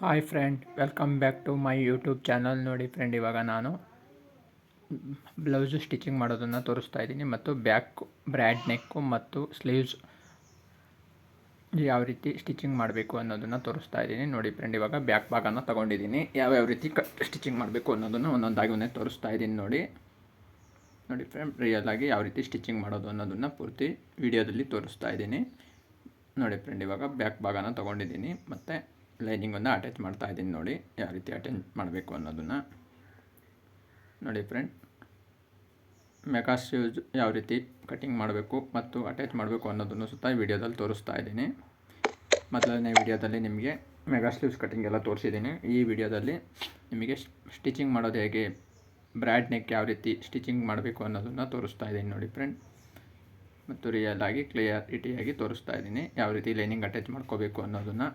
Hi friend, welcome back to my YouTube channel. ನೋಡಿ friend, ಇವಾಗ ನಾನು ಬ್ಲೌಸು ಸ್ಟಿಚಿಂಗ್ ಮಾಡೋದನ್ನು ತೋರಿಸ್ತಾ ಇದ್ದೀನಿ ಮತ್ತು ಬ್ಯಾಕ್ ಬ್ರ್ಯಾಡ್ ನೆಕ್ಕು ಮತ್ತು ಸ್ಲೀವ್ಸ್ ಯಾವ ರೀತಿ ಸ್ಟಿಚಿಂಗ್ ಮಾಡಬೇಕು ಅನ್ನೋದನ್ನು ತೋರಿಸ್ತಾ ಇದ್ದೀನಿ. ನೋಡಿ ಫ್ರೆಂಡ್, ಇವಾಗ ಬ್ಯಾಕ್ ಭಾಗನ ತೊಗೊಂಡಿದ್ದೀನಿ. ಯಾವ್ಯಾವ ರೀತಿ ಸ್ಟಿಚಿಂಗ್ ಮಾಡಬೇಕು ಅನ್ನೋದನ್ನು ಒಂದೊಂದಾಗಿ ತೋರಿಸ್ತಾ ಇದ್ದೀನಿ. ನೋಡಿ ಫ್ರೆಂಡ್, ರಿಯಲ್ ಆಗಿ ಯಾವ ರೀತಿ ಸ್ಟಿಚಿಂಗ್ ಮಾಡೋದು ಅನ್ನೋದನ್ನು ಪೂರ್ತಿ ವಿಡಿಯೋದಲ್ಲಿ ತೋರಿಸ್ತಾ ಇದ್ದೀನಿ. ನೋಡಿ ಫ್ರೆಂಡ್, ಇವಾಗ ಬ್ಯಾಕ್ ಭಾಗನ ತೊಗೊಂಡಿದ್ದೀನಿ ಮತ್ತು ಲೈನಿಂಗನ್ನು ಅಟ್ಯಾಚ್ ಮಾಡ್ತಾ ಇದ್ದೀನಿ. ನೋಡಿ ಯಾವ ರೀತಿ ಅಟ್ಯಾಚ್ ಮಾಡಬೇಕು ಅನ್ನೋದನ್ನು. ನೋಡಿ ಫ್ರೆಂಡ್, ಮೆಗಾ ಸ್ಲೀವ್ಸ್ ಯಾವ ರೀತಿ ಕಟಿಂಗ್ ಮಾಡಬೇಕು ಮತ್ತು ಅಟ್ಯಾಚ್ ಮಾಡಬೇಕು ಅನ್ನೋದನ್ನು ಸುತ್ತ ವಿಡಿಯೋದಲ್ಲಿ ತೋರಿಸ್ತಾ ಇದ್ದೀನಿ. ಮೊದಲನೇ ವಿಡಿಯೋದಲ್ಲಿ ನಿಮಗೆ ಮೆಗಾ ಸ್ಲೀವ್ಸ್ ಕಟಿಂಗ್ ಎಲ್ಲ ತೋರಿಸಿದ್ದೀನಿ. ಈ ವಿಡಿಯೋದಲ್ಲಿ ನಿಮಗೆ ಸ್ಟಿಚಿಂಗ್ ಮಾಡೋದು ಹೇಗೆ, ಬ್ರ್ಯಾಡ್ ನೆಕ್ ಯಾವ ರೀತಿ ಸ್ಟಿಚಿಂಗ್ ಮಾಡಬೇಕು ಅನ್ನೋದನ್ನು ತೋರಿಸ್ತಾ ಇದ್ದೀನಿ. ನೋಡಿ ಫ್ರೆಂಡ್, ಮತ್ತು ರಿಯಲ್ ಆಗಿ ಕ್ಲಿಯರಿಟಿಯಾಗಿ ತೋರಿಸ್ತಾ ಇದ್ದೀನಿ ಯಾವ ರೀತಿ ಲೈನಿಂಗ್ ಅಟ್ಯಾಚ್ ಮಾಡ್ಕೋಬೇಕು ಅನ್ನೋದನ್ನು.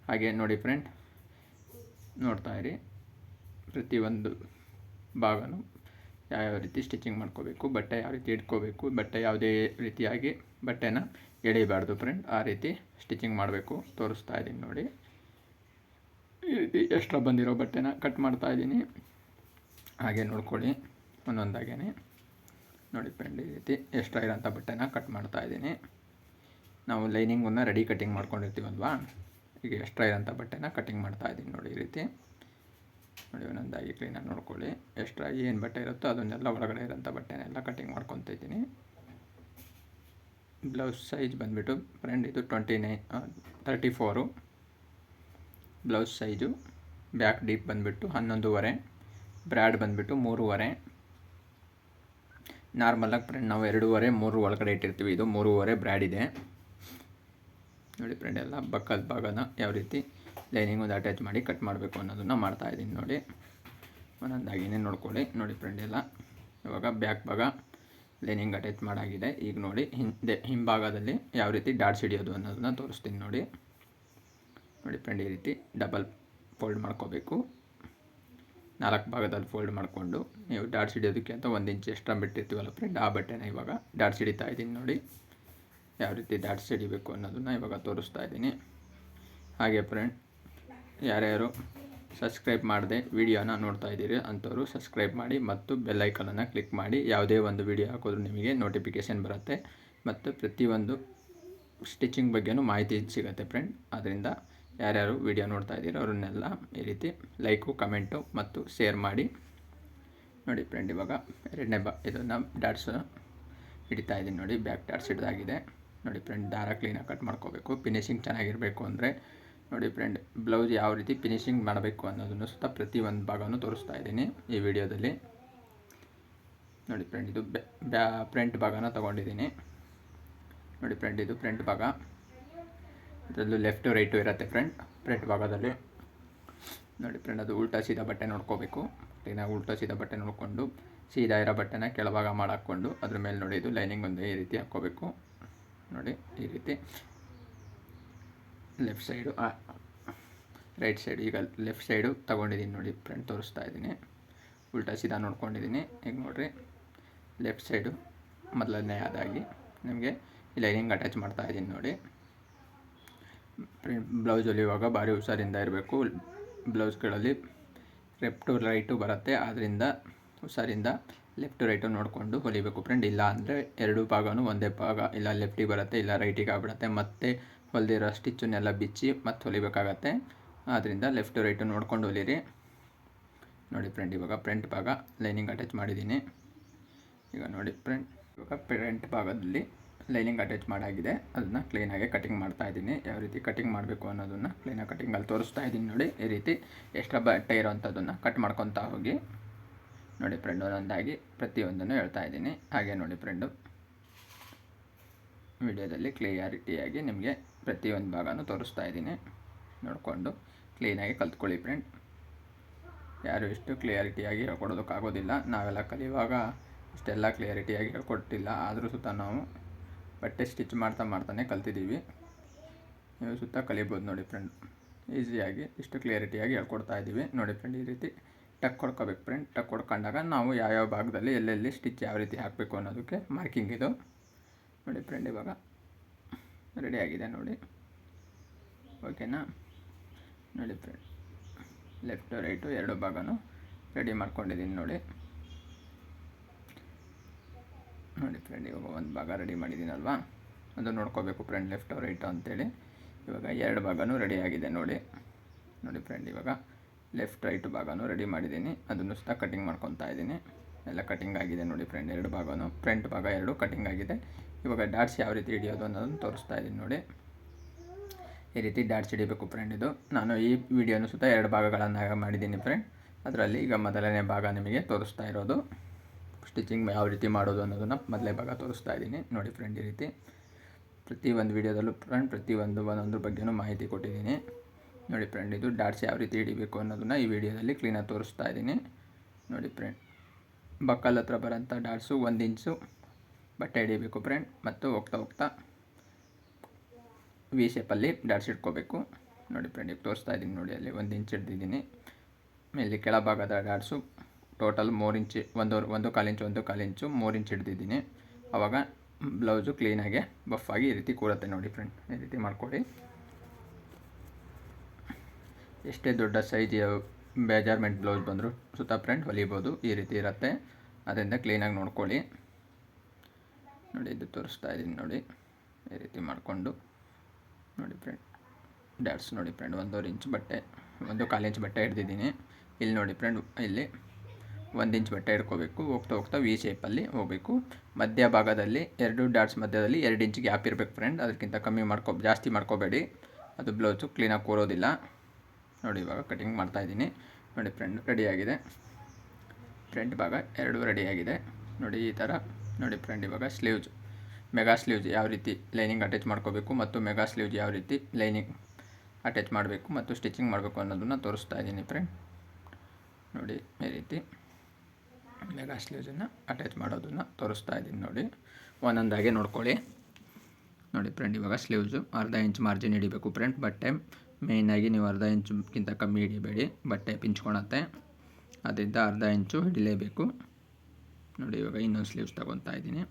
ಹಾಗೆ ನೋಡಿ ಫ್ರೆಂಡ್, ನೋಡ್ತಾ ಇರಿ, ಪ್ರತಿಯೊಂದು ಭಾಗನೂ ಯಾವ್ಯಾವ ರೀತಿ ಸ್ಟಿಚಿಂಗ್ ಮಾಡ್ಕೋಬೇಕು, ಬಟ್ಟೆ ಯಾವ ರೀತಿ ಇಟ್ಕೋಬೇಕು, ಬಟ್ಟೆ ಯಾವುದೇ ರೀತಿಯಾಗಿ ಬಟ್ಟೆನ ಎಳಿಬಾರ್ದು ಫ್ರೆಂಡ್, ಆ ರೀತಿ ಸ್ಟಿಚಿಂಗ್ ಮಾಡಬೇಕು ತೋರಿಸ್ತಾ ಇದ್ದೀನಿ. ನೋಡಿ ಈ ರೀತಿ ಎಕ್ಸ್ಟ್ರಾ ಬಂದಿರೋ ಬಟ್ಟೆನ ಕಟ್ ಮಾಡ್ತಾ ಇದ್ದೀನಿ. ಹಾಗೆ ನೋಡ್ಕೊಳ್ಳಿ ಒಂದೊಂದಾಗೇ. ನೋಡಿ ಫ್ರೆಂಡ್, ಈ ರೀತಿ ಎಕ್ಸ್ಟ್ರಾ ಇರೋಂಥ ಬಟ್ಟೆನ ಕಟ್ ಮಾಡ್ತಾ ಇದ್ದೀನಿ. ನಾವು ಲೈನಿಂಗನ್ನು ರೆಡಿ ಕಟಿಂಗ್ ಮಾಡ್ಕೊಂಡಿರ್ತೀವಲ್ವಾ, ಈಗ ಎಕ್ಸ್ಟ್ರಾ ಇರೋಂಥ ಬಟ್ಟೆನ ಕಟಿಂಗ್ ಮಾಡ್ತಾ ಇದ್ದೀನಿ. ನೋಡಿ ಈ ರೀತಿ. ನೋಡಿ ಒಂದೊಂದಾಗಿ ಕ್ಲೀನಾಗಿ ನೋಡ್ಕೊಳ್ಳಿ. ಎಕ್ಸ್ಟ್ರಾ ಏನು ಬಟ್ಟೆ ಇರುತ್ತೋ ಅದನ್ನೆಲ್ಲ ಒಳಗಡೆ ಇರೋಂಥ ಬಟ್ಟೆನೆಲ್ಲ ಕಟಿಂಗ್ ಮಾಡ್ಕೊತಾ ಇದ್ದೀನಿ. ಬ್ಲೌಸ್ ಸೈಜ್ ಬಂದುಬಿಟ್ಟು ಫ್ರೆಂಡ್ ಇದು 34 ಬ್ಲೌಸ್ ಸೈಜು. ಬ್ಯಾಕ್ ಡೀಪ್ ಬಂದುಬಿಟ್ಟು 11.5, ಬ್ರ್ಯಾಡ್ ಬಂದುಬಿಟ್ಟು 3.5. ನಾರ್ಮಲಾಗಿ ಫ್ರೆಂಡ್ ನಾವು 2.5 3 ಒಳಗಡೆ ಇಟ್ಟಿರ್ತೀವಿ, ಇದು 3.5 ಬ್ರ್ಯಾಡ್ ಇದೆ. ನೋಡಿ ಫ್ರೆಂಡ್, ಎಲ್ಲ ಬಕ್ಕದ ಭಾಗನ ಯಾವ ರೀತಿ ಲೈನಿಂಗ್ ಒಂದು ಅಟ್ಯಾಚ್ ಮಾಡಿ ಕಟ್ ಮಾಡಬೇಕು ಅನ್ನೋದನ್ನು ಮಾಡ್ತಾಯಿದ್ದೀನಿ. ನೋಡಿ ಒಂದೊಂದಾಗಿನೇ ನೋಡ್ಕೊಳ್ಳಿ. ನೋಡಿ ಫ್ರೆಂಡ್, ಎಲ್ಲ ಇವಾಗ ಬ್ಯಾಕ್ ಭಾಗ ಲೈನಿಂಗ್ ಅಟ್ಯಾಚ್ ಮಾಡಾಗಿದೆ. ಈಗ ನೋಡಿ ಹಿಂಭಾಗದಲ್ಲಿ ಯಾವ ರೀತಿ ಡಾಟ್ಸ್ ಹಿಡಿಯೋದು ಅನ್ನೋದನ್ನು ತೋರಿಸ್ತೀನಿ. ನೋಡಿ ಫ್ರೆಂಡ್, ಈ ರೀತಿ ಡಬಲ್ ಫೋಲ್ಡ್ ಮಾಡ್ಕೋಬೇಕು. 4 ಭಾಗದಲ್ಲಿ ಫೋಲ್ಡ್ ಮಾಡಿಕೊಂಡು ನೀವು ಡಾಟ್ಸ್ ಹಿಡಿಯೋದಕ್ಕೆ ಅಂತ 1 ಇಂಚ್ ಎಕ್ಸ್ಟ್ರಾ ಬಿಟ್ಟಿರ್ತೀವಲ್ಲ ಫ್ರೆಂಡ್, ಆ ಬಟ್ಟೆನ ಇವಾಗ ಡಾಟ್ಸ್ ಹಿಡಿತಾ ಇದ್ದೀನಿ. ನೋಡಿ ಯಾವ ರೀತಿ ಡಾಟ್ಸ್ ಹಿಡಿಬೇಕು ಅನ್ನೋದನ್ನು ಇವಾಗ ತೋರಿಸ್ತಾ ಇದ್ದೀನಿ. ಹಾಗೆ ಫ್ರೆಂಡ್, ಯಾರ್ಯಾರು ಸಬ್ಸ್ಕ್ರೈಬ್ ಮಾಡದೆ ವಿಡಿಯೋನ ನೋಡ್ತಾ ಇದ್ದೀರಿ ಅಂಥವರು ಸಬ್ಸ್ಕ್ರೈಬ್ ಮಾಡಿ ಮತ್ತು ಬೆಲ್ ಐಕಾನನ್ನು ಕ್ಲಿಕ್ ಮಾಡಿ. ಯಾವುದೇ ಒಂದು ವಿಡಿಯೋ ಹಾಕಿದ್ರೂ ನಿಮಗೆ ನೋಟಿಫಿಕೇಷನ್ ಬರುತ್ತೆ ಮತ್ತು ಪ್ರತಿಯೊಂದು ಸ್ಟಿಚಿಂಗ್ ಬಗ್ಗೆನೂ ಮಾಹಿತಿ ಸಿಗುತ್ತೆ ಫ್ರೆಂಡ್. ಆದ್ದರಿಂದ ಯಾರ್ಯಾರು ವಿಡಿಯೋ ನೋಡ್ತಾ ಇದ್ದೀರೋ ಅವ್ರನ್ನೆಲ್ಲ ಈ ರೀತಿ ಲೈಕು, ಕಮೆಂಟು ಮತ್ತು ಶೇರ್ ಮಾಡಿ. ನೋಡಿ ಫ್ರೆಂಡ್, ಇವಾಗ ಎರಡನೇ ಇದನ್ನು ಡಾಟ್ಸ್ ಹಿಡಿತಾ ಇದ್ದೀನಿ. ನೋಡಿ ಬ್ಯಾಕ್ ಡಾಟ್ಸ್ ಹಿಡಿದಾಗಿದೆ. ನೋಡಿ ಫ್ರೆಂಡ್, ದಾರ ಕ್ಲೀನಾಗಿ ಕಟ್ ಮಾಡ್ಕೋಬೇಕು. ಫಿನಿಶಿಂಗ್ ಚೆನ್ನಾಗಿರಬೇಕು ಅಂದರೆ ನೋಡಿ ಫ್ರೆಂಡ್, ಬ್ಲೌಸ್ ಯಾವ ರೀತಿ ಫಿನಿಶಿಂಗ್ ಮಾಡಬೇಕು ಅನ್ನೋದನ್ನು ಸುತ್ತ ಪ್ರತಿಯೊಂದು ಭಾಗನೂ ತೋರಿಸ್ತಾ ಇದ್ದೀನಿ ಈ ವಿಡಿಯೋದಲ್ಲಿ. ನೋಡಿ ಫ್ರೆಂಡ್, ಇದು ಫ್ರಂಟ್ ಭಾಗನ ತೊಗೊಂಡಿದ್ದೀನಿ. ನೋಡಿ ಫ್ರೆಂಡ್, ಇದು ಫ್ರಂಟ್ ಭಾಗ. ಇದರಲ್ಲೂ ಲೆಫ್ಟು ರೈಟು ಇರುತ್ತೆ ಫ್ರಂಟ್ ಭಾಗದಲ್ಲಿ. ನೋಡಿ ಫ್ರೆಂಡ್, ಅದು ಉಲ್ಟಾ ಸೀದಾ ಬಟ್ಟೆ ನೋಡ್ಕೋಬೇಕು. ಕ್ಲೀನಾಗಿ ಉಲ್ಟಾ ಸೀದಾ ಬಟ್ಟೆ ನೋಡಿಕೊಂಡು ಸೀದಾ ಇರೋ ಬಟ್ಟೆನ ಕೆಳಭಾಗ ಮಾಡಾಕ್ಕೊಂಡು ಅದ್ರ ಮೇಲೆ ನೋಡಿ ಇದು ಲೈನಿಂಗ್ ಒಂದು ಈ ರೀತಿ ಹಾಕ್ಕೋಬೇಕು. ನೋಡಿ ಈ ರೀತಿ ಲೆಫ್ಟ್ ಸೈಡು ರೈಟ್ ಸೈಡು, ಈಗ ಲೆಫ್ಟ್ ಸೈಡು ತೊಗೊಂಡಿದ್ದೀನಿ. ನೋಡಿ ಫ್ರೆಂಡ್, ತೋರಿಸ್ತಾ ಇದ್ದೀನಿ. ಉಲ್ಟಾ ಸೀದಾ ನೋಡ್ಕೊಂಡಿದ್ದೀನಿ. ಈಗ ನೋಡಿರಿ, ಲೆಫ್ಟ್ ಸೈಡು ಮೊದಲನೇ ಆದಾಗಿ ನಿಮಗೆ ಲೈನಿಂಗ್ ಅಟ್ಯಾಚ್ ಮಾಡ್ತಾಯಿದ್ದೀನಿ. ನೋಡಿ ಬ್ಲೌಸಲ್ಲಿ ಇವಾಗ ಭಾರಿ ಹುಷಾರಿಂದ ಇರಬೇಕು. ಬ್ಲೌಸ್ಗಳಲ್ಲಿ ಲೆಫ್ಟ್ ಟು ರೈಟು ಬರುತ್ತೆ, ಆದ್ದರಿಂದ ಹುಷಾರಿಂದ ಲೆಫ್ಟ್ ಟು ರೈಟು ನೋಡಿಕೊಂಡು ಹೊಲಿಬೇಕು ಫ್ರೆಂಡ್. ಇಲ್ಲ ಅಂದರೆ ಎರಡು ಭಾಗನೂ ಒಂದೇ ಭಾಗ, ಇಲ್ಲ ಲೆಫ್ಟಿಗೆ ಬರುತ್ತೆ ಇಲ್ಲ ರೈಟಿಗೆ ಆಗಿಬಿಡುತ್ತೆ. ಮತ್ತು ಹೊಲಿದಿರೋ ಸ್ಟಿಚ್ಚನ್ನೆಲ್ಲ ಬಿಚ್ಚಿ ಮತ್ತೆ ಹೊಲಿಬೇಕಾಗತ್ತೆ. ಆದ್ದರಿಂದ ಲೆಫ್ಟ್ ಟು ರೈಟು ನೋಡ್ಕೊಂಡು ಹೊಲಿರಿ. ನೋಡಿ ಫ್ರೆಂಡ್, ಇವಾಗ ಫ್ರಂಟ್ ಭಾಗ ಲೈನಿಂಗ್ ಅಟ್ಯಾಚ್ ಮಾಡಿದ್ದೀನಿ. ಈಗ ನೋಡಿ ಫ್ರೆಂಡ್, ಇವಾಗ ಫ್ರಂಟ್ ಭಾಗದಲ್ಲಿ ಲೈನಿಂಗ್ ಅಟ್ಯಾಚ್ ಮಾಡಾಗಿದೆ. ಅದನ್ನು ಕ್ಲೀನಾಗಿ ಕಟಿಂಗ್ ಮಾಡ್ತಾಯಿದ್ದೀನಿ. ಯಾವ ರೀತಿ ಕಟಿಂಗ್ ಮಾಡಬೇಕು ಅನ್ನೋದನ್ನು ಕ್ಲೀನಾಗಿ ಕಟಿಂಗಲ್ಲಿ ತೋರಿಸ್ತಾ ಇದ್ದೀನಿ. ನೋಡಿ ಈ ರೀತಿ ಎಕ್ಸ್ಟ್ರಾ ಬಟ್ಟೆ ಇರೋವಂಥದ್ದನ್ನು ಕಟ್ ಮಾಡ್ಕೊತಾ ಹೋಗಿ. ನೋಡಿ ಫ್ರೆಂಡ್, ಒಂದೊಂದಾಗಿ ಪ್ರತಿಯೊಂದನ್ನು ಹೇಳ್ತಾ ಇದ್ದೀನಿ. ಹಾಗೆ ನೋಡಿ ಫ್ರೆಂಡು, ವಿಡಿಯೋದಲ್ಲಿ ಕ್ಲಿಯಾರಿಟಿಯಾಗಿ ನಿಮಗೆ ಪ್ರತಿಯೊಂದು ಭಾಗನೂ ತೋರಿಸ್ತಾ ಇದ್ದೀನಿ. ನೋಡಿಕೊಂಡು ಕ್ಲೀನಾಗಿ ಕಲ್ತ್ಕೊಳ್ಳಿ ಫ್ರೆಂಡ್. ಯಾರು ಇಷ್ಟು ಕ್ಲಿಯಾರಿಟಿಯಾಗಿ ಹೇಳ್ಕೊಡೋದಕ್ಕಾಗೋದಿಲ್ಲ. ನಾವೆಲ್ಲ ಕಲಿಯುವಾಗ ಇಷ್ಟೆಲ್ಲ ಕ್ಲಿಯಾರಿಟಿಯಾಗಿ ಹೇಳ್ಕೊಟ್ಟಿಲ್ಲ. ಆದರೂ ಸುತ್ತ ನಾವು ಬಟ್ಟೆ ಸ್ಟಿಚ್ ಮಾಡ್ತಾನೆ ಕಲ್ತಿದ್ದೀವಿ. ನೀವು ಸುತ್ತ ಕಲಿಬೋದು ನೋಡಿ ಫ್ರೆಂಡ್. ಈಸಿಯಾಗಿ ಇಷ್ಟು ಕ್ಲಿಯಾರಿಟಿಯಾಗಿ ಹೇಳ್ಕೊಡ್ತಾ ಇದ್ದೀವಿ. ನೋಡಿ ಫ್ರೆಂಡ್, ಈ ರೀತಿ ಟಕ್ ಹೊಡ್ಕೋಬೇಕು ಫ್ರೆಂಡ್. ಟಕ್ ಹೊಡ್ಕೊಂಡಾಗ ನಾವು ಯಾವ್ಯಾವ ಭಾಗದಲ್ಲಿ ಎಲ್ಲೆಲ್ಲಿ ಸ್ಟಿಚ್ ಯಾವ ರೀತಿ ಹಾಕಬೇಕು ಅನ್ನೋದಕ್ಕೆ ಮಾರ್ಕಿಂಗ್ ಇದು. ನೋಡಿ ಫ್ರೆಂಡ್, ಇವಾಗ ರೆಡಿಯಾಗಿದೆ ನೋಡಿ, ಓಕೆನಾ. ನೋಡಿ ಫ್ರೆಂಡ್, ಲೆಫ್ಟ್ ರೈಟು ಎರಡು ಭಾಗನೂ ರೆಡಿ ಮಾಡ್ಕೊಂಡಿದ್ದೀನಿ ನೋಡಿ. ನೋಡಿ ಫ್ರೆಂಡ್, ಇವಾಗ ಒಂದು ಭಾಗ ರೆಡಿ ಮಾಡಿದ್ದೀನಲ್ವಾ, ಅದು ನೋಡ್ಕೋಬೇಕು ಫ್ರೆಂಡ್ ಲೆಫ್ಟ್ ರೈಟು ಅಂತೇಳಿ. ಇವಾಗ ಎರಡು ಭಾಗನೂ ರೆಡಿ ಆಗಿದೆ ನೋಡಿ. ನೋಡಿ ಫ್ರೆಂಡ್, ಇವಾಗ ಲೆಫ್ಟ್ ರೈಟ್ ಭಾಗನೂ ರೆಡಿ ಮಾಡಿದ್ದೀನಿ, ಅದನ್ನು ಸಹ ಕಟಿಂಗ್ ಮಾಡ್ಕೊತಾ ಇದ್ದೀನಿ. ಎಲ್ಲ ಕಟಿಂಗ್ ಆಗಿದೆ ನೋಡಿ ಫ್ರೆಂಡ್, ಎರಡು ಭಾಗನೂ ಫ್ರಂಟ್ ಭಾಗ ಎರಡು ಕಟಿಂಗ್ ಆಗಿದೆ. ಇವಾಗ ಡಾಟ್ಸ್ ಯಾವ ರೀತಿ ಹಿಡಿಯೋದು ಅನ್ನೋದನ್ನು ತೋರಿಸ್ತಾ ಇದ್ದೀನಿ ನೋಡಿ. ಈ ರೀತಿ ಡಾಟ್ಸ್ ಹಿಡಿಬೇಕು ಫ್ರೆಂಡ್. ಇದು ನಾನು ಈ ವಿಡಿಯೋನು ಸುತ್ತ ಎರಡು ಭಾಗಗಳನ್ನಾಗ ಮಾಡಿದ್ದೀನಿ ಫ್ರೆಂಡ್. ಅದರಲ್ಲಿ ಈಗ ಮೊದಲನೇ ಭಾಗ ನಿಮಗೆ ತೋರಿಸ್ತಾ ಇರೋದು, ಸ್ಟಿಚಿಂಗ್ ಯಾವ ರೀತಿ ಮಾಡೋದು ಅನ್ನೋದನ್ನು ಮೊದಲನೇ ಭಾಗ ತೋರಿಸ್ತಾ ಇದ್ದೀನಿ ನೋಡಿ ಫ್ರೆಂಡ್. ಈ ರೀತಿ ಪ್ರತಿಯೊಂದು ವಿಡಿಯೋದಲ್ಲೂ ಫ್ರೆಂಡ್ ಒಂದೊಂದ್ರ ಬಗ್ಗೆನೂ ಮಾಹಿತಿ ಕೊಟ್ಟಿದ್ದೀನಿ ನೋಡಿ ಫ್ರೆಂಡ್. ಇದು ಡಾಟ್ಸ್ ಯಾವ ರೀತಿ ಹಿಡಿಬೇಕು ಅನ್ನೋದನ್ನು ಈ ವಿಡಿಯೋದಲ್ಲಿ ಕ್ಲೀನಾಗಿ ತೋರಿಸ್ತಾ ಇದ್ದೀನಿ ನೋಡಿ ಫ್ರೆಂಡ್. ಬಕ್ಕಲ್ ಹತ್ರ ಬರೋಂಥ ಡಾಟ್ಸು 1 ಇಂಚು ಬಟ್ಟೆ ಹಿಡಿಬೇಕು ಫ್ರೆಂಡ್, ಮತ್ತು ಹೋಗ್ತಾ ಹೋಗ್ತಾ ವಿ ಶೇಪಲ್ಲಿ ಡಾಟ್ಸ್ ಇಟ್ಕೋಬೇಕು ನೋಡಿ ಫ್ರೆಂಡ್. ಈಗ ತೋರಿಸ್ತಾ ಇದ್ದೀನಿ ನೋಡಿ, ಅಲ್ಲಿ 1 ಇಂಚ್ ಹಿಡ್ದಿದ್ದೀನಿ. ಇಲ್ಲಿ ಕೆಳಭಾಗದ ಡಾಟ್ಸು ಟೋಟಲ್ 3 ಇಂಚ್, 1.25 ಇಂಚು 1.25 ಇಂಚು 3 ಇಂಚ್ ಹಿಡ್ದಿದ್ದೀನಿ. ಆವಾಗ ಬ್ಲೌಸು ಕ್ಲೀನಾಗೆ ಬಫಾಗಿ ಈ ರೀತಿ ಕೂರುತ್ತೆ ನೋಡಿ ಫ್ರೆಂಡ್. ಈ ರೀತಿ ಮಾಡ್ಕೊಳ್ಳಿ. ಎಷ್ಟೇ ದೊಡ್ಡ ಸೈಜ್ ಮೆಜರ್ಮೆಂಟ್ ಬ್ಲೌಸ್ ಬಂದರೂ ಸುತ್ತ ಫ್ರೆಂಡ್ ಹೊಲಿಬೋದು, ಈ ರೀತಿ ಇರುತ್ತೆ. ಅದರಿಂದ ಕ್ಲೀನಾಗಿ ನೋಡ್ಕೊಳ್ಳಿ ನೋಡಿ. ಇದು ತೋರಿಸ್ತಾ ಇದ್ದೀನಿ ನೋಡಿ, ಈ ರೀತಿ ಮಾಡಿಕೊಂಡು ನೋಡಿ ಫ್ರೆಂಡ್. ಡಾಟ್ಸ್ ನೋಡಿ ಫ್ರೆಂಡ್, 1.25 ಇಂಚ್ ಬಟ್ಟೆ, 1.25 ಇಂಚ್ ಬಟ್ಟೆ ಹಿಡ್ದಿದ್ದೀನಿ. ಇಲ್ಲಿ ನೋಡಿ ಫ್ರೆಂಡ್, ಇಲ್ಲಿ 1 ಇಂಚ್ ಬಟ್ಟೆ ಹಿಡ್ಕೋಬೇಕು. ಹೋಗ್ತಾ ಹೋಗ್ತಾ ವಿ ಶೇಪಲ್ಲಿ ಹೋಗಬೇಕು. ಮಧ್ಯಭಾಗದಲ್ಲಿ 2 ಡಾಟ್ಸ್ ಮಧ್ಯದಲ್ಲಿ 2 ಇಂಚ್ ಗ್ಯಾಪ್ ಇರಬೇಕು ಫ್ರೆಂಡ್. ಅದಕ್ಕಿಂತ ಕಮ್ಮಿ ಜಾಸ್ತಿ ಮಾಡ್ಕೋಬೇಡಿ, ಅದು ಬ್ಲೌಸು ಕ್ಲೀನಾಗಿ ಕೂರೋದಿಲ್ಲ ನೋಡಿ. ಇವಾಗ ಕಟಿಂಗ್ ಮಾಡ್ತಾಯಿದ್ದೀನಿ ನೋಡಿ ಫ್ರೆಂಡ್. ರೆಡಿಯಾಗಿದೆ ಫ್ರಂಟ್ ಭಾಗ ಎರಡು ರೆಡಿಯಾಗಿದೆ ನೋಡಿ, ಈ ಥರ ನೋಡಿ ಫ್ರೆಂಡ್. ಇವಾಗ ಸ್ಲೀವ್ಸ್, ಮೆಗಾ ಸ್ಲೀವ್ಸ್ ಯಾವ ರೀತಿ ಲೈನಿಂಗ್ ಅಟ್ಯಾಚ್ ಮಾಡ್ಕೋಬೇಕು ಮತ್ತು ಮೆಗಾ ಸ್ಲೀವ್ಸ್ ಯಾವ ರೀತಿ ಲೈನಿಂಗ್ ಅಟ್ಯಾಚ್ ಮಾಡಬೇಕು ಮತ್ತು ಸ್ಟಿಚಿಂಗ್ ಮಾಡಬೇಕು ಅನ್ನೋದನ್ನು ತೋರಿಸ್ತಾ ಇದ್ದೀನಿ ಫ್ರೆಂಡ್ ನೋಡಿ. ಈ ರೀತಿ ಮೆಗಾ ಸ್ಲೀವ್ಸನ್ನು ಅಟ್ಯಾಚ್ ಮಾಡೋದನ್ನು ತೋರಿಸ್ತಾ ಇದ್ದೀನಿ ನೋಡಿ. ಒಂದೊಂದಾಗೆ ನೋಡ್ಕೊಳ್ಳಿ ನೋಡಿ ಫ್ರೆಂಡ್. ಇವಾಗ ಸ್ಲೀವ್ಸು 1/2 ಇಂಚ್ ಮಾರ್ಜಿನ್ ಹಿಡಿಬೇಕು ಫ್ರೆಂಡ್. ಬಟ್ಟೆ ಮೇಯ್ನಾಗಿ ನೀವು 1/2 ಇಂಚ್ಗಿಂತ ಕಮ್ಮಿ ಹಿಡಿಬೇಡಿ, ಬಟ್ಟೆ ಪಿಂಚ್ಕೊಳತ್ತೆ. ಅದರಿಂದ 1/2 ಇಂಚು ಹಿಡಿಲೇಬೇಕು ನೋಡಿ. ಇವಾಗ ಇನ್ನೊಂದು ಸ್ಲೀವ್ಸ್ ತೊಗೊತಾ ಇದ್ದೀನಿ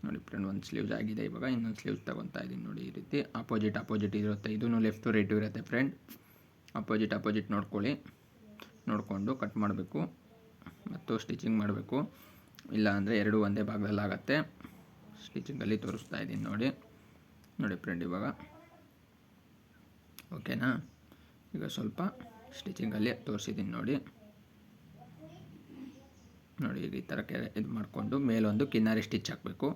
ನೋಡಿ ಫ್ರೆಂಡ್. ಒಂದು ಸ್ಲೀವ್ಸ್ ಆಗಿದೆ, ಇವಾಗ ಇನ್ನೊಂದು ಸ್ಲೀವ್ಸ್ ತೊಗೊತಾ ಇದ್ದೀನಿ ನೋಡಿ. ಈ ರೀತಿ ಅಪೋಸಿಟ್ ಇರುತ್ತೆ, ಇದೂ ಲೆಫ್ಟು ರೈಟು ಇರುತ್ತೆ ಫ್ರೆಂಡ್. ಅಪೋಸಿಟ್ ನೋಡ್ಕೊಳ್ಳಿ, ನೋಡಿಕೊಂಡು ಕಟ್ ಮಾಡಬೇಕು ಮತ್ತು ಸ್ಟಿಚಿಂಗ್ ಮಾಡಬೇಕು. ಇಲ್ಲ ಅಂದರೆ ಎರಡು ಒಂದೇ ಭಾಗದಲ್ಲಿ ಆಗುತ್ತೆ. ಸ್ಟಿಚಿಂಗಲ್ಲಿ ತೋರಿಸ್ತಾ ಇದ್ದೀನಿ ನೋಡಿ ಫ್ರೆಂಡ್. ಇವಾಗ ಓಕೆನಾ? ಈಗ ಸ್ವಲ್ಪ ಸ್ಟಿಚಿಂಗಲ್ಲಿ ತೋರಿಸಿದ್ದೀನಿ ನೋಡಿ. ಈಗ ಈ ಥರ ಇದು ಮಾಡಿಕೊಂಡು ಮೇಲೊಂದು ಕಿನ್ನಾರಿ ಸ್ಟಿಚ್ ಹಾಕಬೇಕು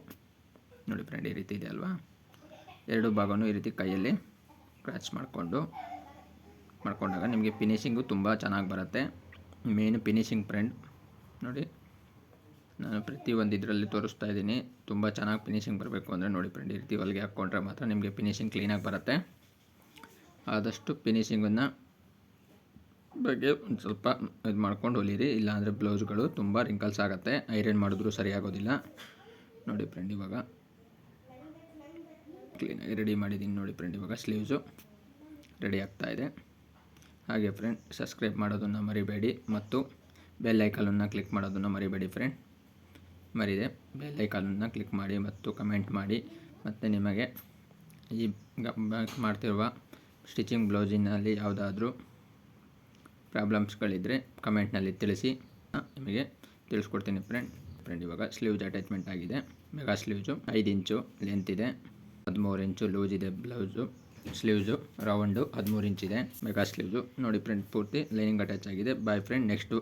ನೋಡಿ ಫ್ರೆಂಡ್. ಈ ರೀತಿ ಇದೆ ಅಲ್ವಾ, ಎರಡು ಭಾಗನೂ ಈ ರೀತಿ ಕೈಯಲ್ಲಿ ಕ್ರಾಚ್ ಮಾಡ್ಕೊಂಡಾಗ ನಿಮಗೆ ಫಿನಿಶಿಂಗು ತುಂಬ ಚೆನ್ನಾಗಿ ಬರುತ್ತೆ. ಮೇನ್ ಫಿನಿಶಿಂಗ್ ಫ್ರೆಂಡ್ ನೋಡಿ. ನಾನು ಪ್ರತಿಯೊಂದು ಇದರಲ್ಲಿ ತೋರಿಸ್ತಾ ಇದ್ದೀನಿ. ತುಂಬ ಚೆನ್ನಾಗಿ ಫಿನಿಶಿಂಗ್ ಬರಬೇಕು ಅಂದರೆ ನೋಡಿ ಫ್ರೆಂಡ್, ಈ ರೀತಿ ಹೊಲಿಗೆ ಹಾಕ್ಕೊಂಡ್ರೆ ಮಾತ್ರ ನಿಮಗೆ ಫಿನಿಶಿಂಗ್ ಕ್ಲೀನಾಗಿ ಬರುತ್ತೆ. ಆದಷ್ಟು ಫಿನಿಶಿಂಗನ್ನು ಬಗ್ಗೆ ಒಂದು ಸ್ವಲ್ಪ ಇದು ಮಾಡ್ಕೊಂಡು ಹೊಲಿರಿ, ಇಲ್ಲಾಂದರೆ ಬ್ಲೌಸ್ಗಳು ತುಂಬ ರಿಂಕಲ್ಸ್ ಆಗುತ್ತೆ, ಐರನ್ ಮಾಡಿದ್ರೂ ಸರಿಯಾಗೋದಿಲ್ಲ ನೋಡಿ ಫ್ರೆಂಡ್. ಇವಾಗ ಕ್ಲೀನಾಗಿ ರೆಡಿ ಮಾಡಿದ್ದೀನಿ ನೋಡಿ ಫ್ರೆಂಡ್. ಇವಾಗ ಸ್ಲೀವ್ಸು ರೆಡಿ ಆಗ್ತಾಯಿದೆ. ಹಾಗೆ ಫ್ರೆಂಡ್, ಸಬ್ಸ್ಕ್ರೈಬ್ ಮಾಡೋದನ್ನು ಮರಿಬೇಡಿ ಮತ್ತು ಬೆಲ್ ಐಕಾನನ್ನು ಕ್ಲಿಕ್ ಮಾಡೋದನ್ನು ಮರಿಬೇಡಿ ಫ್ರೆಂಡ್. ಮರಿದೆ ಬೆಲ್ ಐಕಾನನ್ನು ಕ್ಲಿಕ್ ಮಾಡಿ ಮತ್ತು ಕಮೆಂಟ್ ಮಾಡಿ. ಮತ್ತು ನಿಮಗೆ ಈ ಮಾಡ್ತಿರುವ ಸ್ಟಿಚಿಂಗ್ ಬ್ಲೌಸಿನಲ್ಲಿ ಯಾವುದಾದ್ರೂ ಪ್ರಾಬ್ಲಮ್ಸ್ಗಳಿದ್ದರೆ ಕಮೆಂಟ್ನಲ್ಲಿ ತಿಳಿಸಿ, ನಿಮಗೆ ತಿಳಿಸ್ಕೊಡ್ತೀನಿ ಫ್ರೆಂಡ್. ಇವಾಗ ಸ್ಲೀವ್ಸ್ ಅಟ್ಯಾಚ್ಮೆಂಟ್ ಆಗಿದೆ. ಮೆಗಾ ಸ್ಲೀವ್ಸು 5 ಇಂಚು ಲೆಂತ್ ಇದೆ, 13 ಇಂಚು ಲೂಸ್ ಇದೆ ಬ್ಲೌಸು. ಸ್ಲೀವ್ಸು ರೌಂಡು 13 ಇಂಚ್ ಇದೆ ಮೆಗಾ ಸ್ಲೀವ್ಸು ನೋಡಿ ಫ್ರೆಂಡ್. ಪೂರ್ತಿ ಲೈನಿಂಗ್ ಅಟ್ಯಾಚ್ ಆಗಿದೆ. Boy friend, next